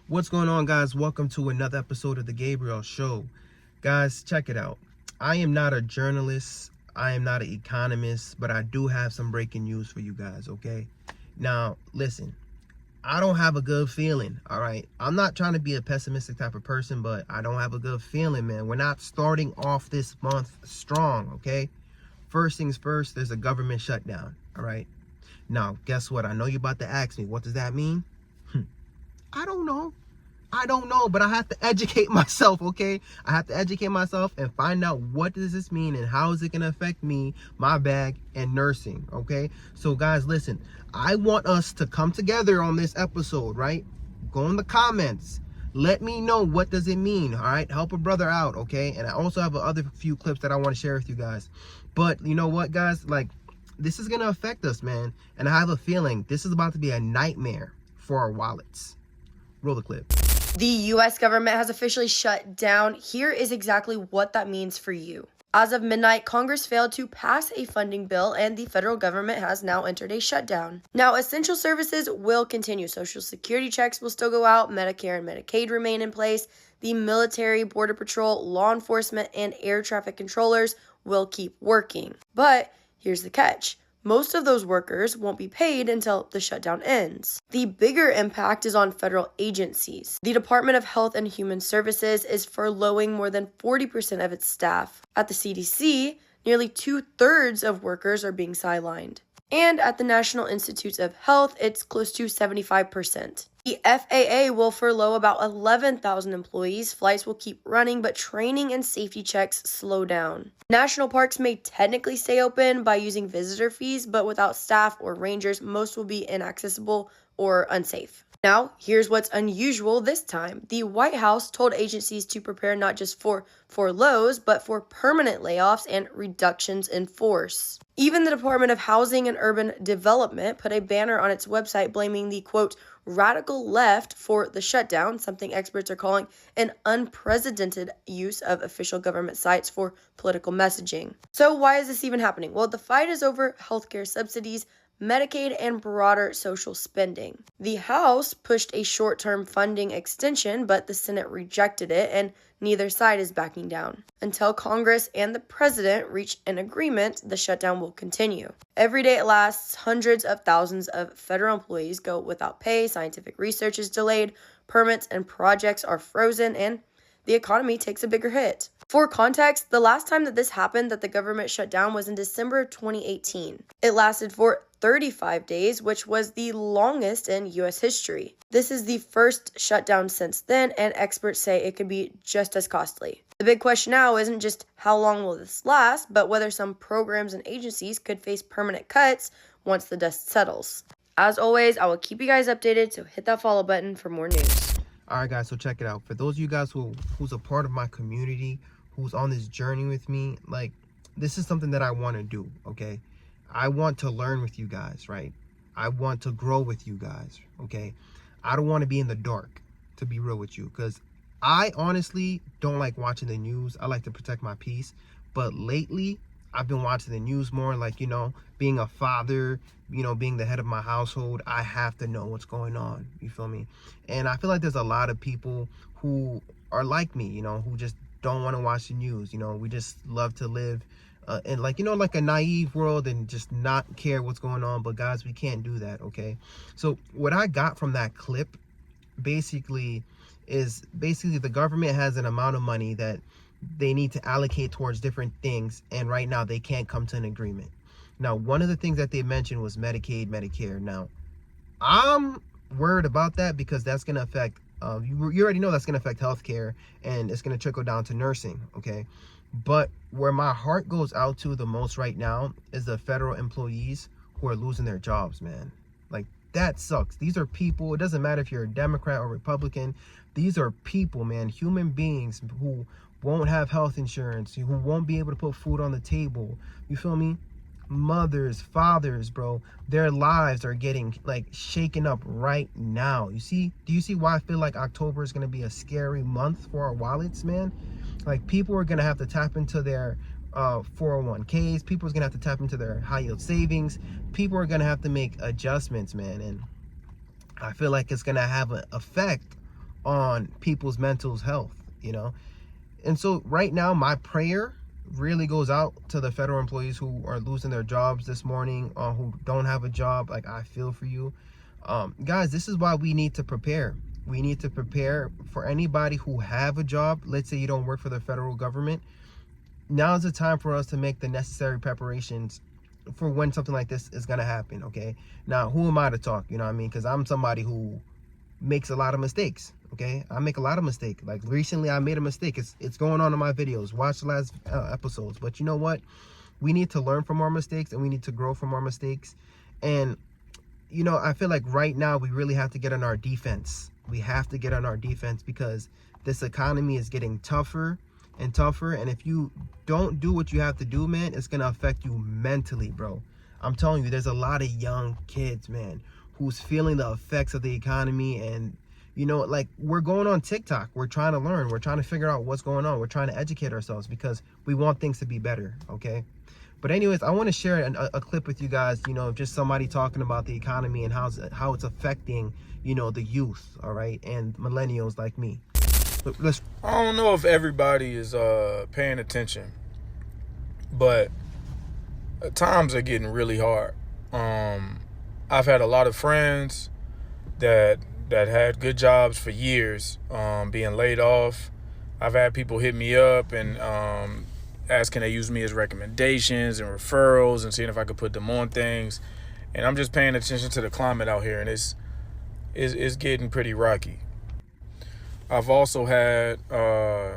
What's going on, guys? Welcome to another episode of the Gabriel Show. Guys, check it out. I am not a journalist. I am not an economist, but I do have some breaking news for you guys, okay? Now, listen, I don't have a good feeling, all right? I'm not trying to be a pessimistic type of person, but I don't have a good feeling, man. We're not starting off this month strong, okay? First things first, there's a government shutdown, all right? Now, guess what? I know you're about to ask me, what does that mean? I don't know, but I have to educate myself, okay? I have to educate myself and find out what does this mean and how is it going to affect me, my bag, and nursing, okay? So, guys, listen, I want us to come together on this episode, right? Go in the comments. Let me know what does it mean, all right? Help a brother out, okay? And I also have other few clips that I want to share with you guys. But you know what, guys? Like, this is going to affect us, man. And I have a feeling this is about to be a nightmare for our wallets. Roll the clip. The U.S. government has officially shut down. Here is exactly what that means for you. As of midnight, Congress failed to pass a funding bill, and the federal government has now entered a shutdown. Now, essential services will continue. Social security checks will still go out. Medicare and Medicaid remain in place. The military, border patrol, law enforcement, and air traffic controllers will keep working. But here's the catch. Most of those workers won't be paid until the shutdown ends. The bigger impact is on federal agencies. The Department of Health and Human Services is furloughing more than 40% of its staff. At the CDC, nearly 2/3 of workers are being sidelined. And at the National Institutes of Health, it's close to 75%. The FAA will furlough about 11,000 employees. Flights will keep running, but training and safety checks slow down. National parks may technically stay open by using visitor fees, but without staff or rangers, most will be inaccessible or unsafe. Now, here's what's unusual this time. The White House told agencies to prepare not just for furloughs, but for permanent layoffs and reductions in force. Even the Department of Housing and Urban Development put a banner on its website blaming the, quote, radical left for the shutdown, something experts are calling an unprecedented use of official government sites for political messaging. So why is this even happening? Well, the fight is over healthcare subsidies, Medicaid, and broader social spending. The House pushed a short-term funding extension, but the Senate rejected it, and neither side is backing down. Until Congress and the president reach an agreement, the shutdown will continue. Every day it lasts, hundreds of thousands of federal employees go without pay, scientific research is delayed, permits and projects are frozen, and the economy takes a bigger hit. For context, the last time that this happened, that the government shut down, was in December 2018. It lasted for 35 days, which was the longest in U.S. history. This is the first shutdown since then, and experts say it could be just as costly. The big question now isn't just how long will this last, but whether some programs and agencies could face permanent cuts once the dust settles. As always, I will keep you guys updated, so hit that follow button for more news. All right, guys, so check it out. For those of you guys who's a part of my community, who's on this journey with me, like, this is something that I want to do, okay? I want to learn with you guys, right? I want to grow with you guys, okay? I don't want to be in the dark, to be real with you, because I honestly don't like watching the news. I like to protect my peace. But lately, I've been watching the news more, like, you know, being a father, you know, being the head of my household, I have to know what's going on, you feel me? And I feel like there's a lot of people who are like me, you know, who just don't want to watch the news. You know, we just love to live in, like, you know, like a naive world and just not care what's going on. But guys, we can't do that, okay? So what I got from that clip basically is the government has an amount of money that they need to allocate towards different things, and right now they can't come to an agreement. Now, one of the things that they mentioned was Medicaid, Medicare. Now, I'm worried about that because that's going to affect you already know that's going to affect healthcare, and it's going to trickle down to nursing, okay? But where my heart goes out to the most right now is the federal employees who are losing their jobs, man. Like, that sucks. These are people. It doesn't matter if you're a Democrat or Republican. These are people, man, human beings who won't have health insurance, who won't be able to put food on the table. You feel me? Mothers, fathers, bro, their lives are getting, like, shaken up right now. You see? Do you see why I feel like October is going to be a scary month for our wallets, man? Like, people are going to have to tap into their 401ks. People are going to have to tap into their high yield savings. People are going to have to make adjustments, man. And I feel like it's going to have an effect on people's mental health, you know. And so right now, my prayer really goes out to the federal employees who are losing their jobs this morning, who don't have a job. Like, I feel for you. Guys, this is why we need to prepare. We need to prepare for anybody who have a job. Let's say you don't work for the federal government. Now is the time for us to make the necessary preparations for when something like this is going to happen, okay? Now, who am I to talk, you know what I mean? Because I'm somebody who makes a lot of mistakes, okay? I make a lot of mistakes. Like, recently I made a mistake. It's going on in my videos. Watch the last episodes. But you know what? We need to learn from our mistakes, and we need to grow from our mistakes. And, you know, I feel like right now we really have to get on our defense. We have to get on our defense because this economy is getting tougher and tougher, and if you don't do what you have to do, man, it's gonna affect you mentally, bro. I'm telling you, there's a lot of young kids, man, who's feeling the effects of the economy. And you know, like, we're going on TikTok, we're trying to learn, we're trying to figure out what's going on, we're trying to educate ourselves because we want things to be better, okay? But anyways, I want to share a clip with you guys, you know, just somebody talking about the economy and how it's affecting, you know, the youth, all right, and millennials like me. I don't know if everybody is paying attention, but times are getting really hard. I've had a lot of friends that had good jobs for years, being laid off. I've had people hit me up and asking they use me as recommendations and referrals and seeing if I could put them on things. And I'm just paying attention to the climate out here, and it's getting pretty rocky. I've also had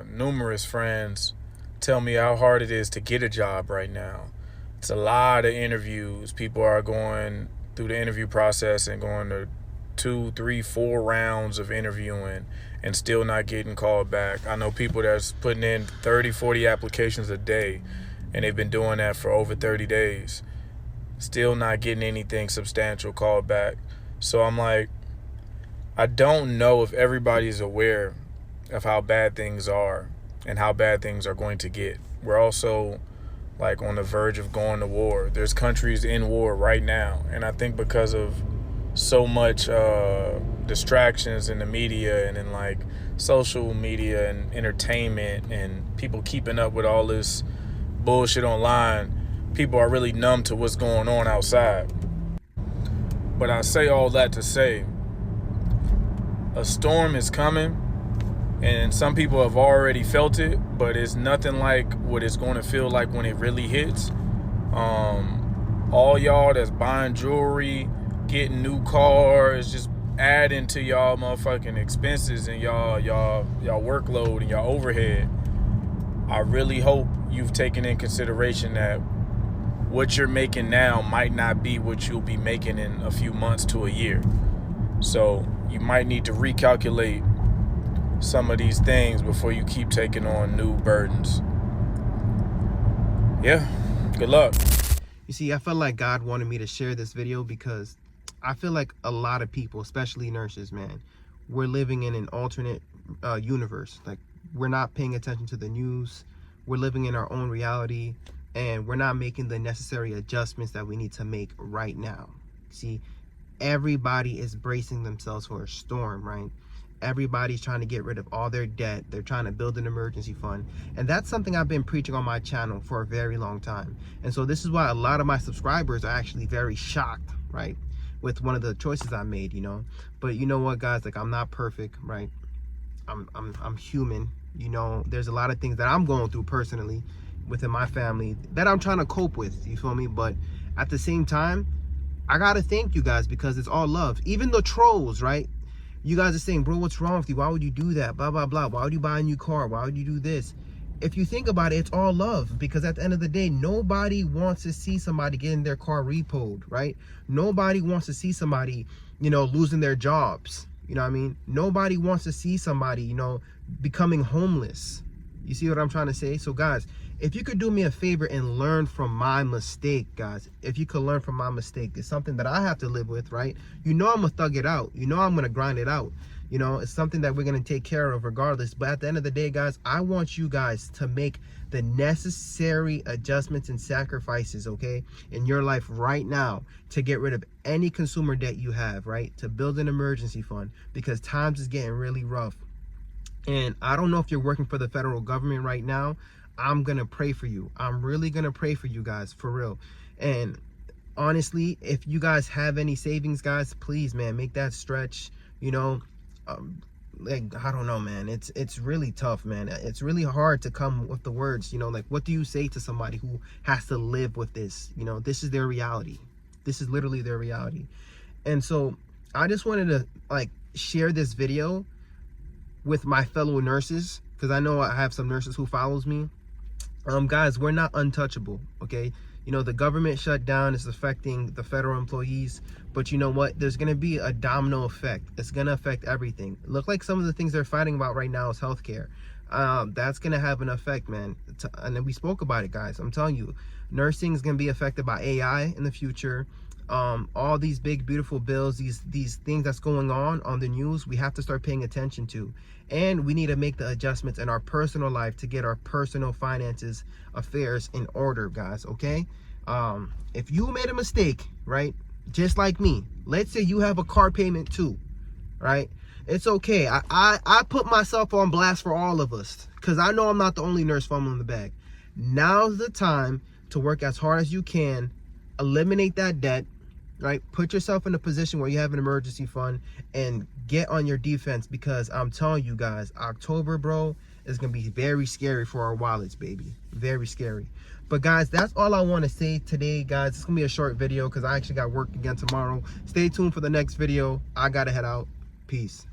numerous friends tell me how hard it is to get a job right now. It's a lot of interviews. People are going through the interview process and going to 2, 3, 4 rounds of interviewing and still not getting called back. I know people that's putting in 30, 40 applications a day, and they've been doing that for over 30 days. Still not getting anything substantial called back. So I'm like, I don't know if everybody's aware of how bad things are and how bad things are going to get. We're also like on the verge of going to war. There's countries in war right now. And I think because of so much distractions in the media and in like social media and entertainment and people keeping up with all this bullshit online, people are really numb to what's going on outside. But I say all that to say, a storm is coming, and some people have already felt it, but it's nothing like what it's going to feel like when it really hits. All y'all that's buying jewelry, getting new cars, just adding to y'all motherfucking expenses and y'all workload and y'all overhead. I really hope you've taken in consideration that what you're making now might not be what you'll be making in a few months to a year. So you might need to recalculate some of these things before you keep taking on new burdens. Yeah, good luck. You see, I felt like God wanted me to share this video because I feel like a lot of people, especially nurses, man, we're living in an alternate universe. Like, we're not paying attention to the news. We're living in our own reality, and we're not making the necessary adjustments that we need to make right now. See, everybody is bracing themselves for a storm, right? Everybody's trying to get rid of all their debt. They're trying to build an emergency fund. And that's something I've been preaching on my channel for a very long time. And so this is why a lot of my subscribers are actually very shocked, right, with one of the choices I made, you know. But you know what, guys, like, I'm not perfect, right? I'm human, you know. There's a lot of things that I'm going through personally within my family that I'm trying to cope with, you feel me? But at the same time, I gotta thank you guys because it's all love. Even the trolls, right? You guys are saying, bro, what's wrong with you? Why would you do that? Blah, blah, blah. Why would you buy a new car? Why would you do this? If you think about it, it's all love, because at the end of the day, nobody wants to see somebody getting their car repoed, right? Nobody wants to see somebody, you know, losing their jobs. You know what I mean? Nobody wants to see somebody, you know, becoming homeless. You see what I'm trying to say? So guys, if you could do me a favor and learn from my mistake, guys, if you could learn from my mistake, it's something that I have to live with, right? You know I'm gonna thug it out. You know I'm gonna grind it out. You know, it's something that we're going to take care of regardless. But at the end of the day, guys, I want you guys to make the necessary adjustments and sacrifices, okay, in your life right now to get rid of any consumer debt you have, right? To build an emergency fund, because times is getting really rough. And I don't know if you're working for the federal government right now. I'm going to pray for you. I'm really going to pray for you guys, for real. And honestly, if you guys have any savings, guys, please, man, make that stretch. You know, like, I don't know, man, it's really tough, man. It's really hard to come with the words, you know, like, what do you say to somebody who has to live with this? You know, this is their reality. This is literally their reality. And so I just wanted to, like, share this video with my fellow nurses, because I know I have some nurses who follows me. Guys, we're not untouchable, okay? You know, the government shutdown is affecting the federal employees, but you know what? There's going to be a domino effect. It's going to affect everything. Look, like some of the things they're fighting about right now is healthcare. That's going to have an effect, man. And then we spoke about it, guys. I'm telling you, nursing is going to be affected by AI in the future. All these big, beautiful bills, these things that's going on the news, we have to start paying attention to. And we need to make the adjustments in our personal life to get our personal finances, affairs in order, guys, okay? If you made a mistake, right, just like me, let's say you have a car payment too, right? It's okay. I put myself on blast for all of us, because I know I'm not the only nurse fumbling the bag. Now's the time to work as hard as you can, eliminate that debt, right? Put yourself in a position where you have an emergency fund and get on your defense, because I'm telling you guys, October, bro, is going to be very scary for our wallets, baby. Very scary. But guys, that's all I want to say today, guys. It's going to be a short video because I actually got work again tomorrow. Stay tuned for the next video. I got to head out. Peace.